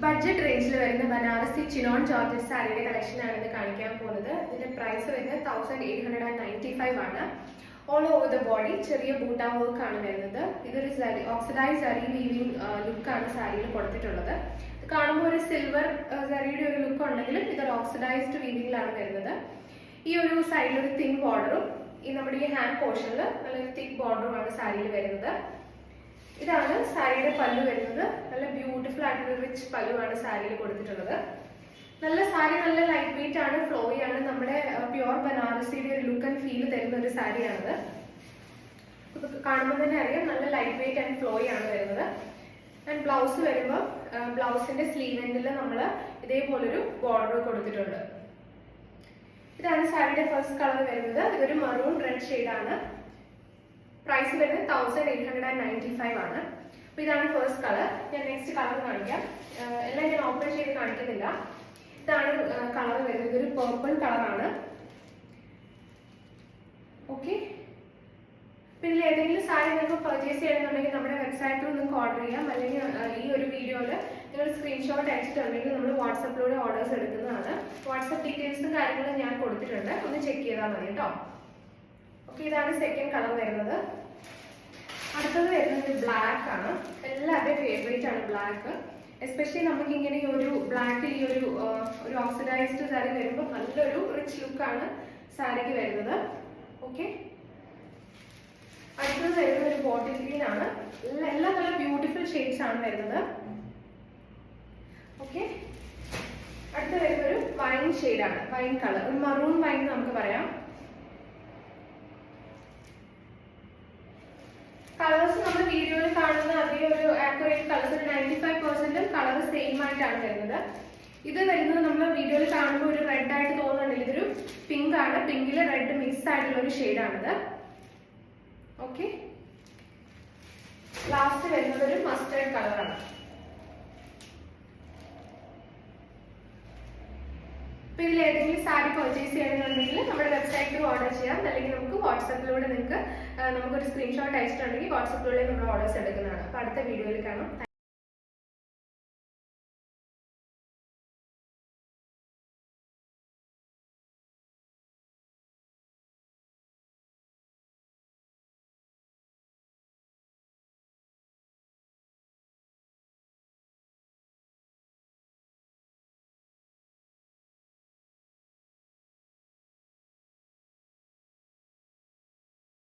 Budget റേഞ്ചിൽ വരുന്ന Banarasi chinon georgette സാരിയുടെ കളക്ഷൻ ആണ് ഇന്ന് കാണിക്കാൻ പോകുന്നത്. ഇതിന്റെ പ്രൈസ് വരുന്നത് 1895 ആണ്. ഓൾ ഓവർ ദ ബോഡി ചെറിയ ബൂട്ട വർക്ക് ആണ് വരുന്നത്. ഇതൊരു ഓക്സിഡൈസ് സരി വീവിംഗ് ലുക്കാണ് സാരിയിൽ കൊടുത്തിട്ടുള്ളത്. ഇത് കാണുമ്പോൾ ഒരു സിൽവർ സരിയുടെ ഒരു ലുക്ക് ഉണ്ടെങ്കിലും ഇതൊരു ഓക്സിഡൈസ്ഡ് വീവിംഗിലാണ് വരുന്നത്. ഈ ഒരു സൈഡിൽ ഒരു തിൻ ബോർഡറും ഈ നമ്മുടെ ഈ ഹാൻഡ് പോർഷനിൽ നല്ലൊരു തിക്ക് ബോർഡറുമാണ് സാരിയിൽ വരുന്നത്. ഇതാണ് സാരിയുടെ പല്ലു വരുന്നത്. നല്ല ബ്യൂട്ടിഫുൾ ആയിട്ടുള്ള റിച്ച് പല്ലുവാണ് സാരിയിൽ കൊടുത്തിട്ടുള്ളത്. നല്ല സാരി നല്ല ലൈറ്റ് വെയിറ്റ് ആണ്, ഫ്ലോയി ആണ്. നമ്മുടെ പ്യുവർ ബനാറസിയുടെ ഒരു ലുക്ക് ആൻഡ് ഫീൽ തരുന്ന ഒരു സാരിയാണിത്. കാണുമ്പോൾ തന്നെ അറിയാം നല്ല ലൈറ്റ് വെയിറ്റ് ആൻഡ് ഫ്ലോയി ആണ് വരുന്നത്. ആൻഡ് ബ്ലൗസ് വരുമ്പോൾ ബ്ലൗസിന്റെ സ്ലീവ് എൻഡിൽ നമ്മൾ ഇതേപോലൊരു ബോർഡർ കൊടുത്തിട്ടുണ്ട്. ഇതാണ് സാരിയുടെ ഫസ്റ്റ് കളർ വരുന്നത്. ഇതൊരു മറൂൺ റെഡ് ഷെയ്ഡാണ്. പ്രൈസ് വരുന്നത് 1895 ആണ്. അപ്പൊ ഇതാണ് ഫസ്റ്റ് കളർ. ഞാൻ നെക്സ്റ്റ് കളർ കാണിക്കാം. എല്ലാം ഞാൻ ഓപ്പൺ ചെയ്ത് കാണിക്കുന്നില്ല. ഇതാണ് കളർ വരുന്നത്. ഒരു പേർപ്പിൾ കളറാണ്. ഓക്കെ, അപ്പൊ ഇതിൽ ഏതെങ്കിലും സാരി നിങ്ങൾക്ക് പർച്ചേസ് ചെയ്യണമെന്നുണ്ടെങ്കിൽ നമ്മുടെ വെബ്സൈറ്റിൽ നിങ്ങൾക്ക് ഓർഡർ ചെയ്യാം. അല്ലെങ്കിൽ ഈ ഒരു വീഡിയോയിൽ നിങ്ങൾ സ്ക്രീൻഷോട്ട് അയച്ചിട്ടുണ്ടെങ്കിൽ നമ്മൾ വാട്സപ്പിലൂടെ ഓർഡേഴ്സ് എടുക്കുന്നതാണ്. വാട്സപ്പ് ഡീറ്റെയിൽസും കാര്യങ്ങളും ഞാൻ കൊടുത്തിട്ടുണ്ട്, ഒന്ന് ചെക്ക് ചെയ്താൽ മതി കേട്ടോ. ഓക്കെ, ഇതാണ് സെക്കൻഡ് കളർ വരുന്നത്. അടുത്തത് വരുന്നത് ബ്ലാക്ക് ആണ്. എല്ലാവരുടെയും ഫേവറേറ്റ് ആണ് ബ്ലാക്ക്. എസ്പെഷ്യലി നമുക്ക് ഇങ്ങനെ ഒരു ബ്ലാക്കിൽ ഈ ഒരു ഓക്സിഡൈസ്ഡ് സാരി വരുമ്പോൾ നല്ലൊരു റിച്ച് ലുക്കാണ് സാരിക്ക് വരുന്നത്. ഓക്കെ, അടുത്തത് വരുന്നത് ഒരു ബോട്ടിൽ ഗ്രീൻ ആണ്. എല്ലാം നല്ല ബ്യൂട്ടിഫുൾ ഷെയ്ഡ്സ് ആണ് വരുന്നത്. ഓക്കെ, അടുത്ത വരുന്ന ഒരു വൈൻ ഷെയ്ഡാണ്. വൈൻ കളർ, ഒരു മറൂൺ വൈൻ നമുക്ക് പറയാം. കളേഴ്സ് നമ്മൾ വീഡിയോയിൽ കാണുന്ന അതേ ഒരു ആക്യുറേറ്റ് കളേഴ്സ് 95% കളർ സെയിം ആയിട്ടാണ് വരുന്നത്. ഇത് വരുന്നത് നമ്മൾ വീഡിയോയിൽ കാണുമ്പോൾ ഒരു റെഡ് ആയിട്ട് തോന്നുന്നുണ്ടെങ്കിൽ ഇതൊരു പിങ്ക് ആണ്. പിങ്കിൽ റെഡ് മിക്സ് ആയിട്ടുള്ള ഒരു ഷെയ്ഡാണിത്. ഓക്കെ, ലാസ്റ്റ് വരുന്നത് ഒരു മസ്റ്റേർഡ് കളറാണ്. അപ്പൊ ഇതിൽ ഏതെങ്കിലും സാരി പർച്ചേസ് ചെയ്യണമെന്നുണ്ടെങ്കിൽ നമ്മുടെ വെബ്സൈറ്റിൽ ഓർഡർ ചെയ്യാം. അല്ലെങ്കിൽ നമുക്ക് വാട്സപ്പിലൂടെ നമുക്കൊരു സ്ക്രീൻഷോട്ട് അയച്ചിട്ടുണ്ടെങ്കിൽ വാട്സപ്പിലൂടെ നമ്മൾ ഓർഡേഴ്സ് എടുക്കുന്നതാണ്. അപ്പൊ അടുത്ത വീഡിയോയിൽ കാണാം.